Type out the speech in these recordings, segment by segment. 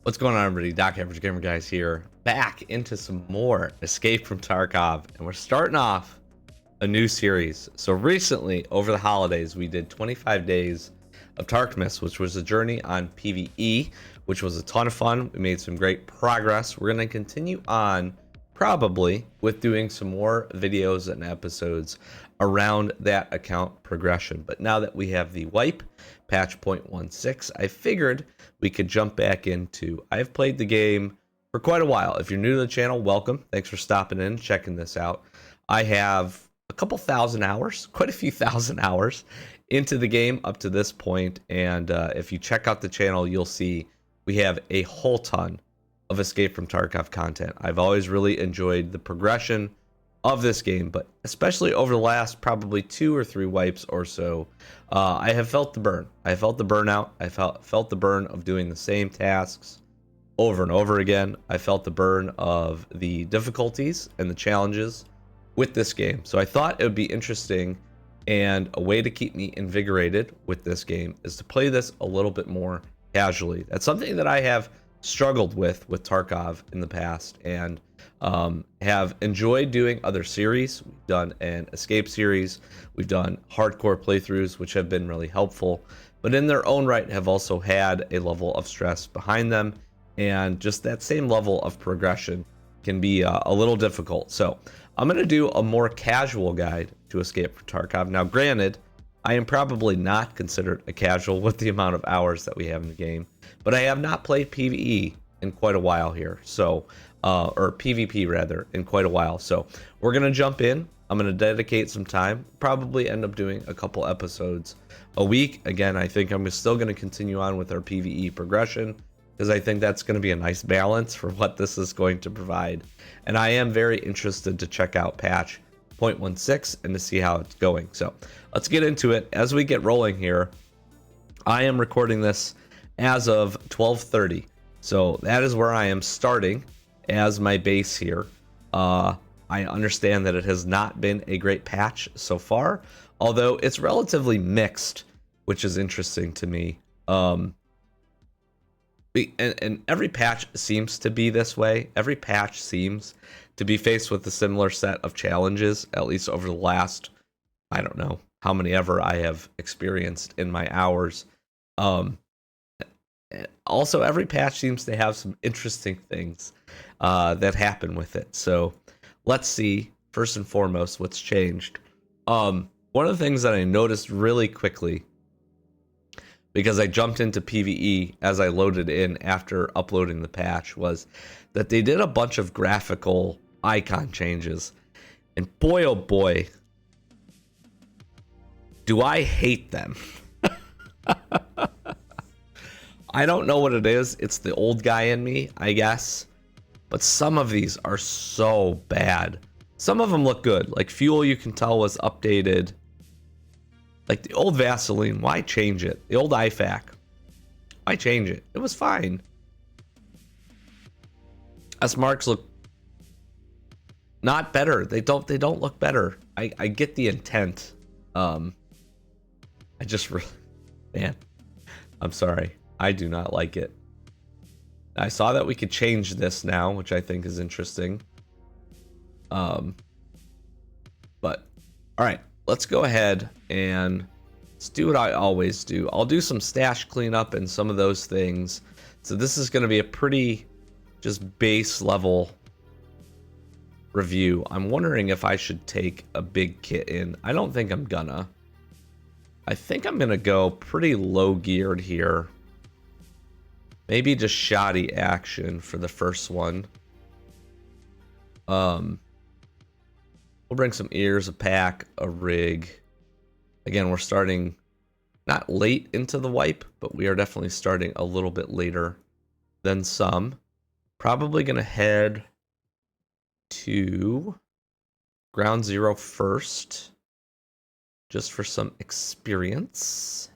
What's going on, everybody? Doc Average Gamer Guys here, back into some more Escape from Tarkov, and we're starting off a new series. So recently, over the holidays, we did 25 days of Tarkmas, which was a journey on PvE, which was a ton of fun. We made some great progress. We're going to continue on, probably, with doing some more videos and episodes around that account progression. But now that we have the wipe, patch 0.16, I figured we could jump back into. I've played the game for quite a while. If you're new to the channel, welcome. Thanks for stopping in, checking this out. I have a couple thousand hours, quite a few thousand hours into the game up to this point. And if you check out the channel, you'll see we have a whole ton of Escape from Tarkov content. I've always really enjoyed the progression of this game, but especially over the last probably 2 or 3 wipes or so, I have felt the burn. I felt the burnout. I felt the burn of doing the same tasks over and over again. I felt the burn of the difficulties and the challenges with this game. So I thought it would be interesting, and a way to keep me invigorated with this game is to play this a little bit more casually. That's something that I have struggled with Tarkov in the past, and have enjoyed doing other series. We've done an escape series, we've done hardcore playthroughs, which have been really helpful, but in their own right have also had a level of stress behind them, and just that same level of progression can be a little difficult. So I'm going to do a more casual guide to Escape from Tarkov. Now granted, I am probably not considered a casual with the amount of hours that we have in the game, but I have not played PvE in quite a while here, so or PvP rather, in quite a while. So we're gonna jump in. I'm gonna dedicate some time, probably end up doing a couple episodes a week. Again, I think I'm still gonna continue on with our PvE progression, because I think that's gonna be a nice balance for what this is going to provide. And I am very interested to check out patch 0.16 and to see how it's going. So let's get into it. As we get rolling here, I am recording this as of 12:30. So that is where I am starting as my base here. I understand that it has not been a great patch so far, although it's relatively mixed, which is interesting to me. And every patch seems to be this way. Every patch seems to be faced with a similar set of challenges, at least over the last, I don't know how many ever I have experienced in my hours. Also, every patch seems to have some interesting things that happen with it. So let's see, first and foremost, what's changed. One of the things that I noticed really quickly, because I jumped into PvE as I loaded in after uploading the patch, was that they did a bunch of graphical icon changes. And boy, oh boy, do I hate them. I don't know what it is. It's the old guy in me, I guess. But some of these are so bad. Some of them look good. Like fuel, you can tell was updated. Like the old Vaseline, why change it? The old IFAK, why change it? It was fine. S marks look not better. They don't look better. I get the intent. I just really, man, I'm sorry. I do not like it. I saw that we could change this now, which I think is interesting. But all right, let's go ahead and let's do what I always do. I'll do some stash cleanup and some of those things. So this is going to be a pretty just base level review. I'm wondering if I should take a big kit in. I don't think I'm gonna. I think I'm gonna go pretty low geared here. Maybe just shoddy action for the first one. We'll bring some ears, a pack, a rig. Again, we're starting not late into the wipe, but we are definitely starting a little bit later than some. Probably gonna head to ground zero first, just for some experience.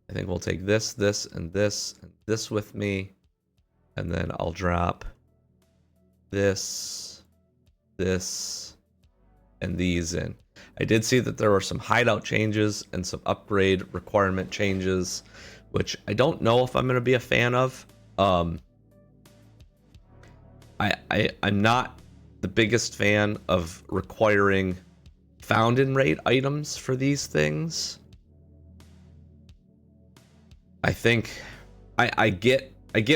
I think we'll take this, this, and this, and this with me. And then I'll drop this, this, and these in. I did see that there were some hideout changes and some upgrade requirement changes, which I don't know if I'm going to be a fan of. I'm not the biggest fan of requiring found in raid items for these things. I think I get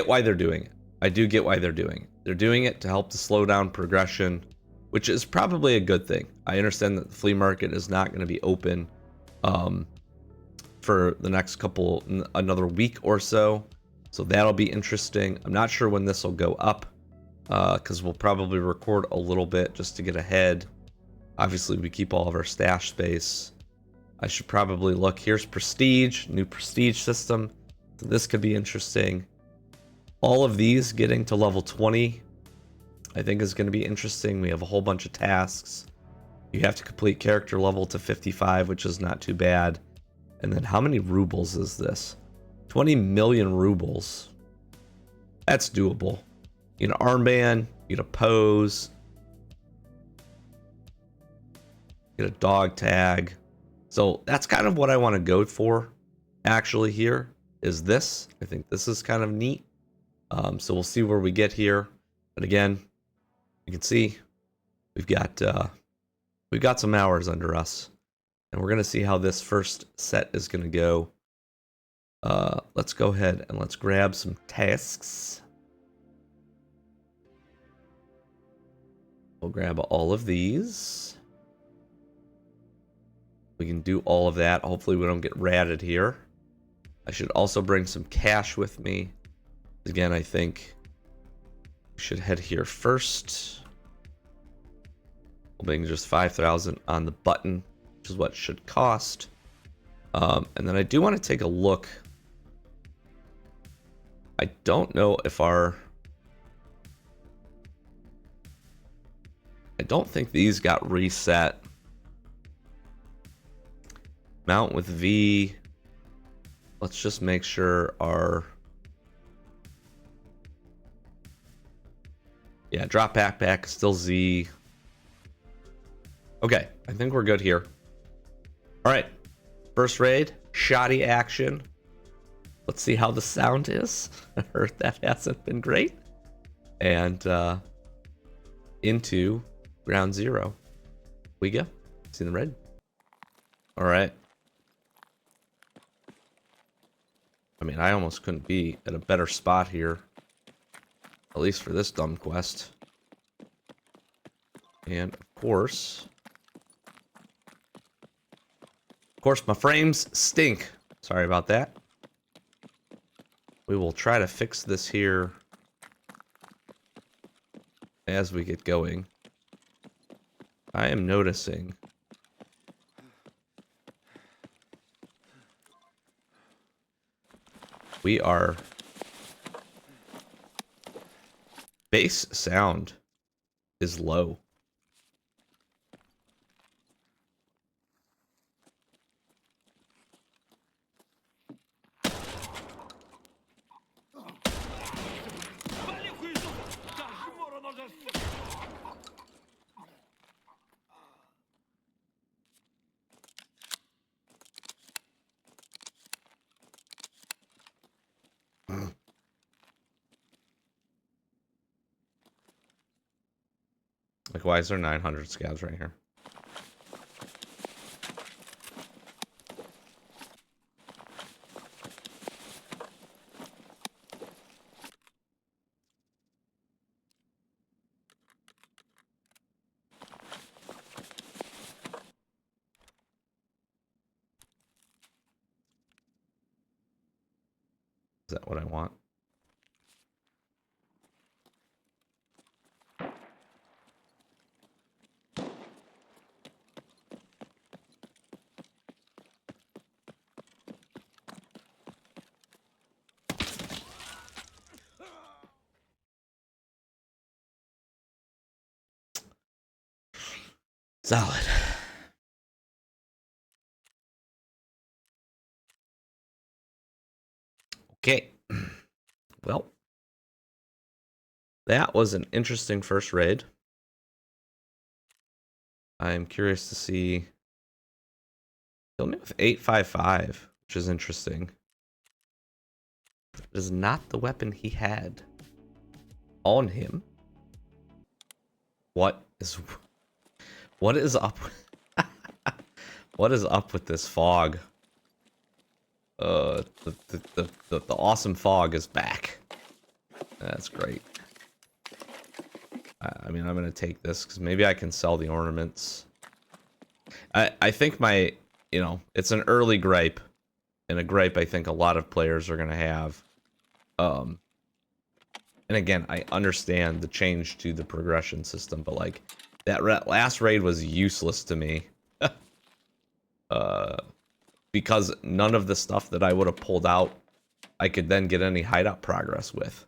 why they're doing it. I do get why they're doing it. They're doing it to help to slow down progression, which is probably a good thing. I understand that the flea market is not going to be open for the next another week or so. So that'll be interesting. I'm not sure when this will go up because we'll probably record a little bit just to get ahead. Obviously, we keep all of our stash space. I should probably look. Here's Prestige, new Prestige system. So this could be interesting. All of these getting to level 20, I think is going to be interesting. We have a whole bunch of tasks. You have to complete character level to 55, which is not too bad. And then how many rubles is this? 20 million rubles. That's doable. You get an armband, you get a pose, get a dog tag. So that's kind of what I want to go for actually here is this. I think this is kind of neat. So we'll see where we get here. But again, you can see we've got some hours under us. And we're going to see how this first set is going to go. Let's go ahead and let's grab some tasks. We'll grab all of these. We can do all of that. Hopefully we don't get ratted here. I should also bring some cash with me. Again, I think we should head here first. We'll bring just 5,000 on the button, which is what it should cost. And then I do want to take a look. I don't know if I don't think these got reset. Mount with V. Let's just make sure our... Yeah, drop backpack, still Z. Okay, I think we're good here. All right, first raid, shoddy action. Let's see how the sound is. I heard that hasn't been great. And into ground zero we go. See the red. All right. I mean, I almost couldn't be at a better spot here. At least for this dumb quest. And of course, my frames stink. Sorry about that. We will try to fix this here as we get going. I am noticing we are... Bass sound is low. Like, why is there 900 scavs right here? Is that what I want? Solid. Okay. Well, that was an interesting first raid. I am curious to see. Killed me with 855, which is interesting. It is not the weapon he had on him. What is what is up? What is up with this fog? The awesome fog is back. That's great. I mean, I'm gonna take this because maybe I can sell the ornaments. I think my, you know, it's an early gripe, and a gripe I think a lot of players are gonna have. And again, I understand the change to the progression system, but like that last raid was useless to me. Because none of the stuff that I would have pulled out, I could then get any hideout progress with.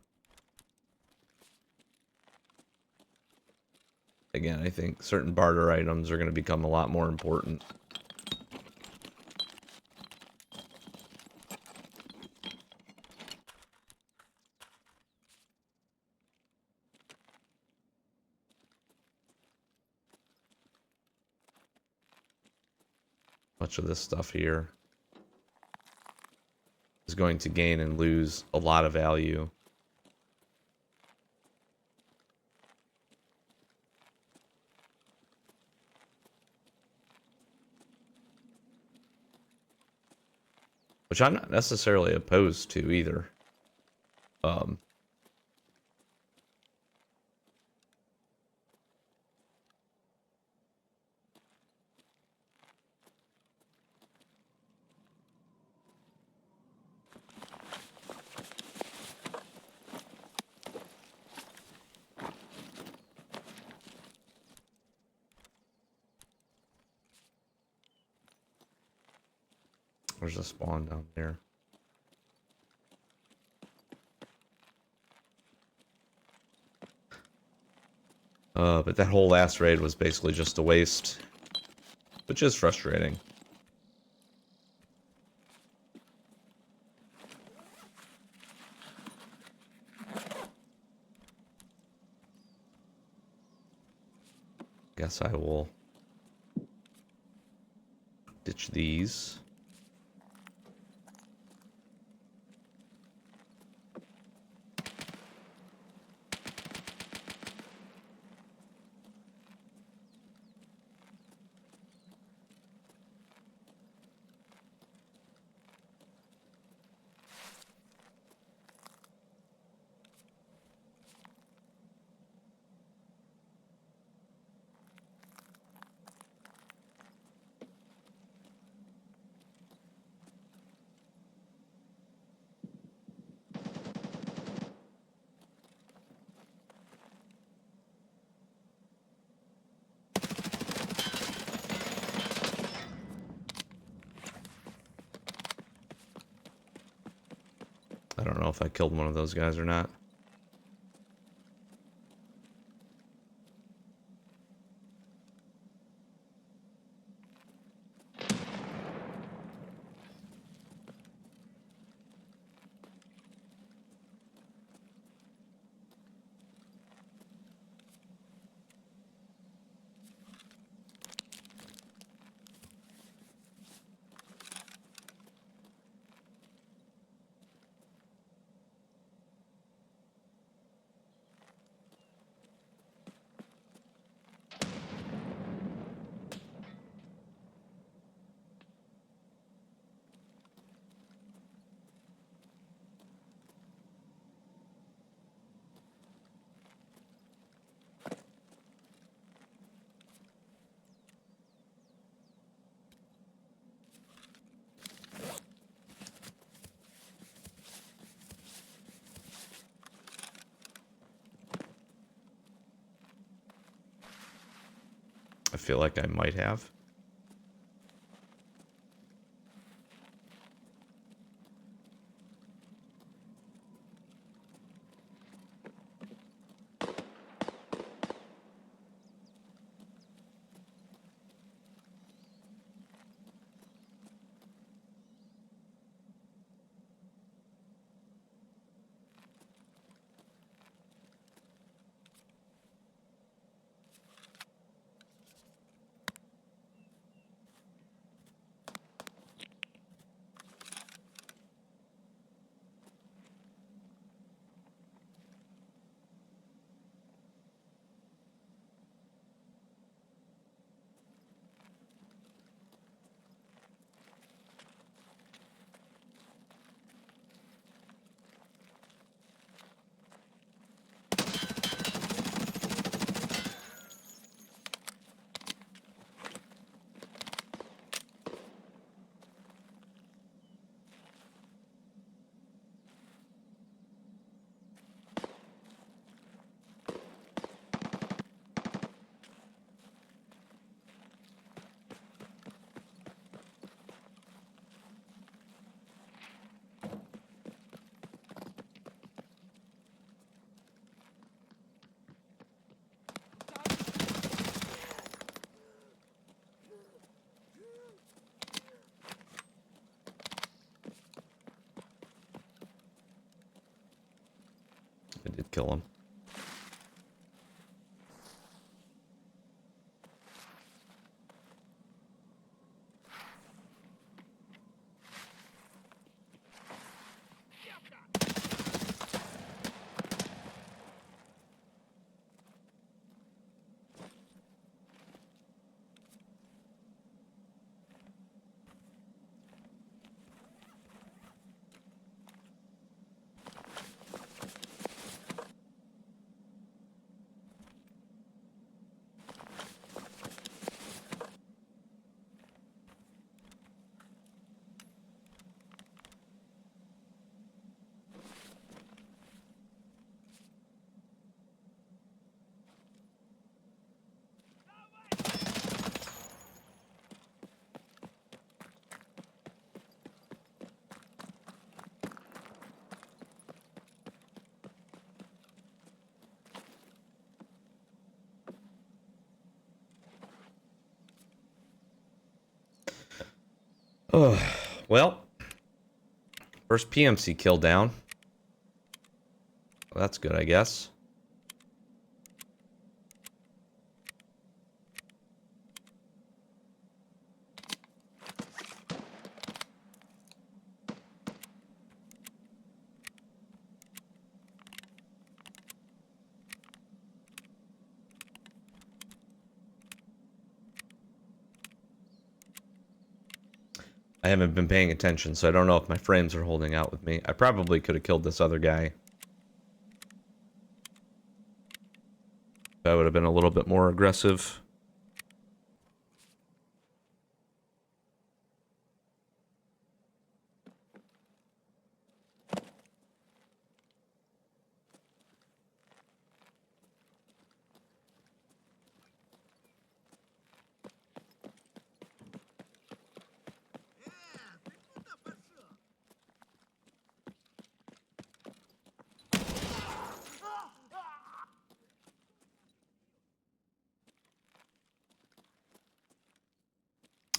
Again, I think certain barter items are going to become a lot more important. Much of this stuff here is going to gain and lose a lot of value. Which I'm not necessarily opposed to either. There's a spawn down there. But that whole last raid was basically just a waste, which is frustrating. Guess I will ditch these. I don't know if I killed one of those guys or not. I feel like I might have. I did kill him. Oh, well, first PMC kill down. Well, that's good, I guess. I haven't been paying attention, so I don't know if my frames are holding out with me. I probably could have killed this other guy. That would have been a little bit more aggressive.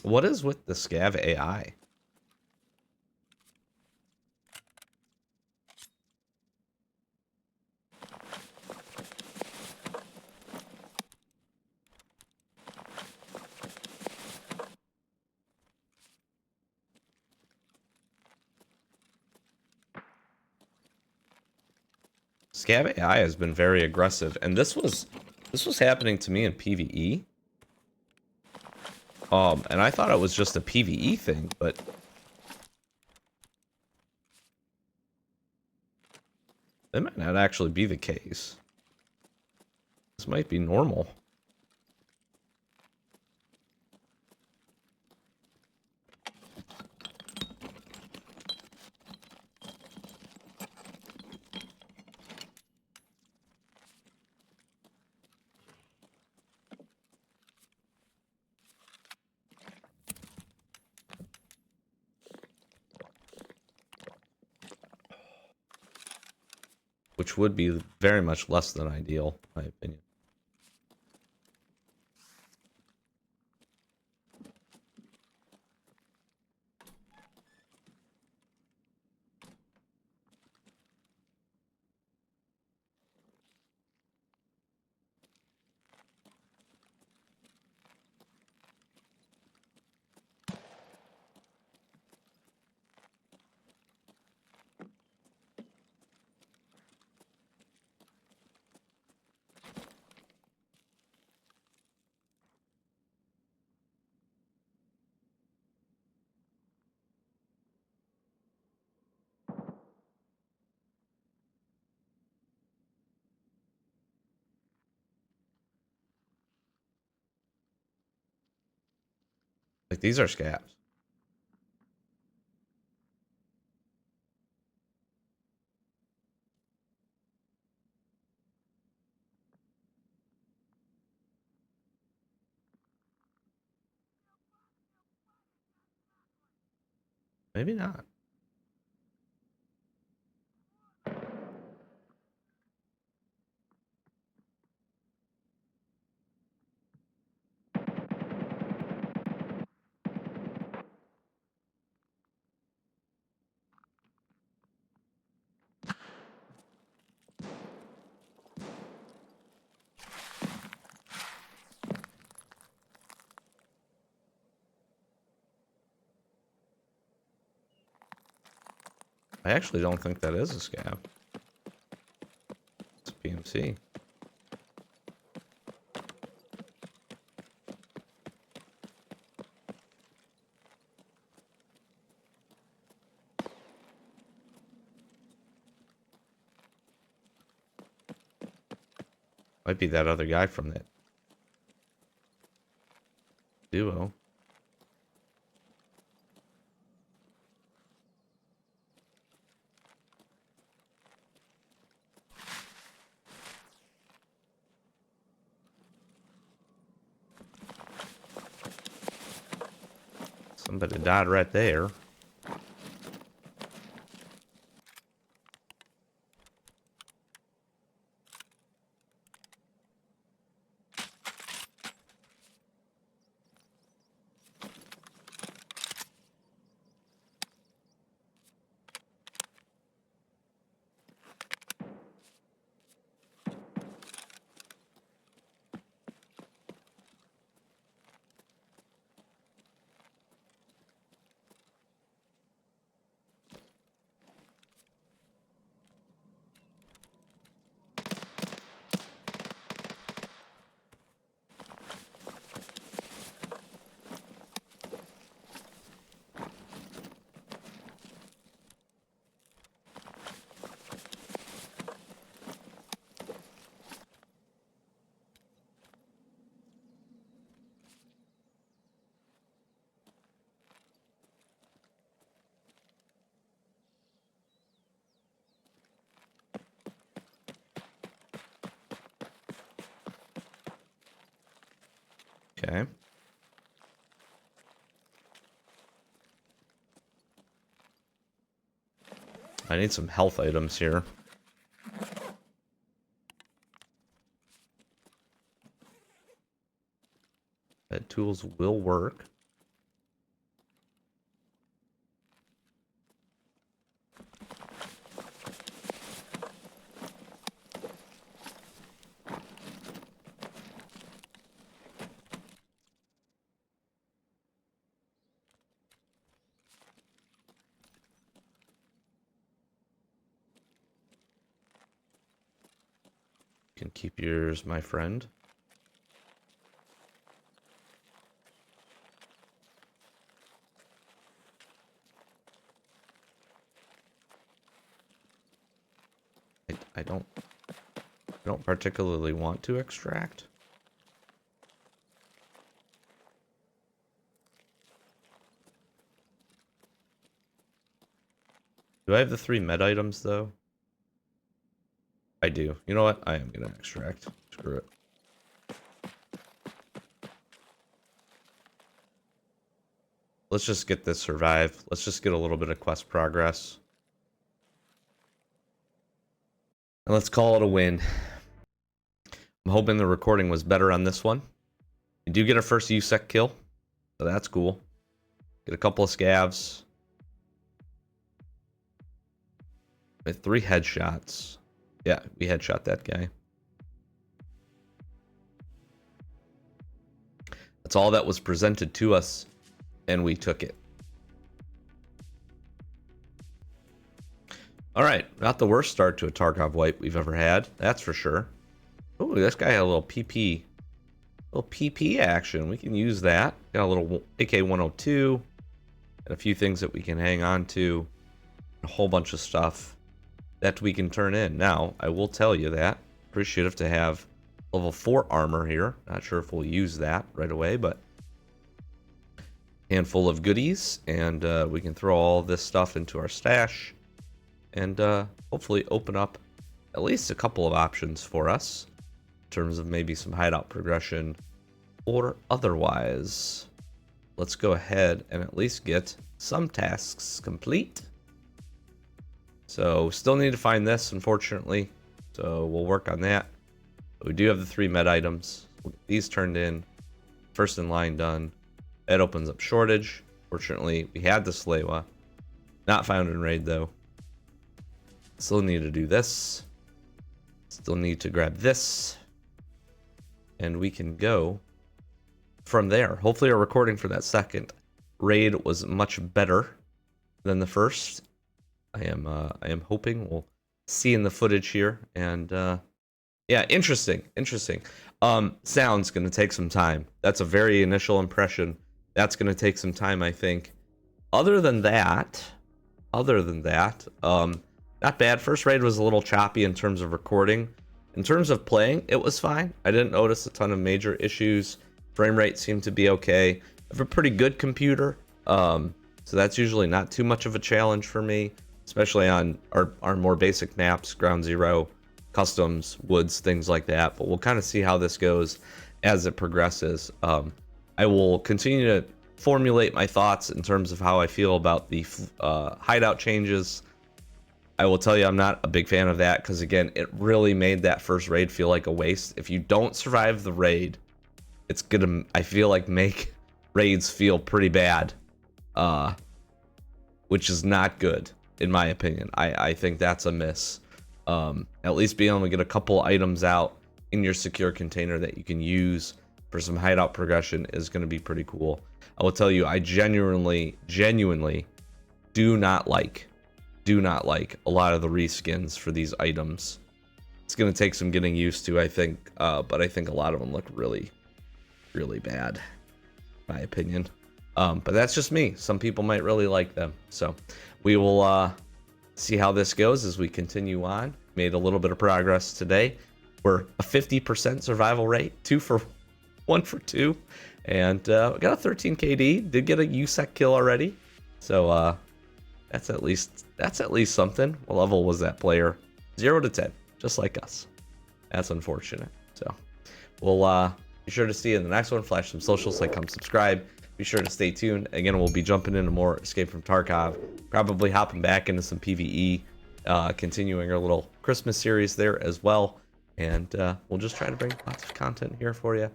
What is with the Scav AI? Scav AI has been very aggressive, and this was happening to me in PvE. And I thought it was just a PvE thing, but that might not actually be the case. This might be normal. Which would be very much less than ideal, in my opinion. Like, these are scabs. Maybe not. I actually don't think that is a scav. It's a PMC. Might be that other guy from that duo. Somebody died right there. Okay. I need some health items here. That tools will work. You can keep yours, my friend. I don't particularly want to extract. Do I have the 3 med items though? I do. You know what? I am gonna extract. Screw it. Let's just get this survive. Let's just get a little bit of quest progress. And let's call it a win. I'm hoping the recording was better on this one. We do get our first USEC kill, so that's cool. Get a couple of scavs. With 3 headshots. Yeah, we headshot that guy. That's all that was presented to us, and we took it. All right, not the worst start to a Tarkov wipe we've ever had, that's for sure. Oh, this guy had a little PP action. We can use that. Got a little AK-102, and a few things that we can hang on to, a whole bunch of stuff that we can turn in. Now, I will tell you that appreciative to have level 4 armor here. Not sure if we'll use that right away, but handful of goodies, and we can throw all this stuff into our stash and hopefully open up at least a couple of options for us in terms of maybe some hideout progression or otherwise. Let's go ahead and at least get some tasks complete. So still need to find this, unfortunately, so we'll work on that. But we do have the 3 med items. We'll get these turned in. First in line done. That opens up shortage. Fortunately, we had the Salewa. Not found in raid though. Still need to do this. Still need to grab this. And we can go from there. Hopefully our recording for that second raid was much better than the first. I am hoping we'll see in the footage here. And yeah, interesting. Sound's gonna take some time. That's a very initial impression. That's gonna take some time, I think. Other than that, not bad. First raid was a little choppy in terms of recording. In terms of playing, it was fine. I didn't notice a ton of major issues. Frame rate seemed to be okay. I have a pretty good computer, so that's usually not too much of a challenge for me, especially on our more basic maps, Ground Zero, Customs, Woods, things like that. But we'll kind of see how this goes as it progresses. I will continue to formulate my thoughts in terms of how I feel about the hideout changes. I will tell you I'm not a big fan of that because, again, it really made that first raid feel like a waste. If you don't survive the raid, it's gonna, I feel like, make raids feel pretty bad, which is not good in my opinion. I think that's a miss. At least being able to get a couple items out in your secure container that you can use for some hideout progression is going to be pretty cool. I will tell you, I genuinely do not like a lot of the reskins for these items. It's going to take some getting used to, I think, but I think a lot of them look really bad, in my opinion. But that's just me. Some people might really like them. So we will see how this goes as we continue on. Made a little bit of progress today. We're a 50% survival rate, 1 for 2, and we got a 13 KD. Did get a USEC kill already, so that's at least something. What level was that player? 0 to 10, just like us. That's unfortunate. So we'll be sure to see you in the next one. Flash some socials, like, comment, subscribe. Be sure to stay tuned. Again, we'll be jumping into more Escape from Tarkov, probably hopping back into some PvE, continuing our little Christmas series there as well. And we'll just try to bring lots of content here for you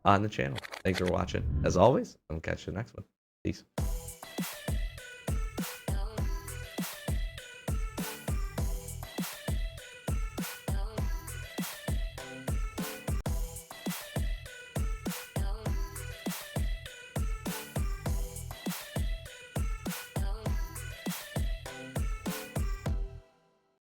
on the channel. Thanks for watching. As always, I'll catch you in the next one. Peace.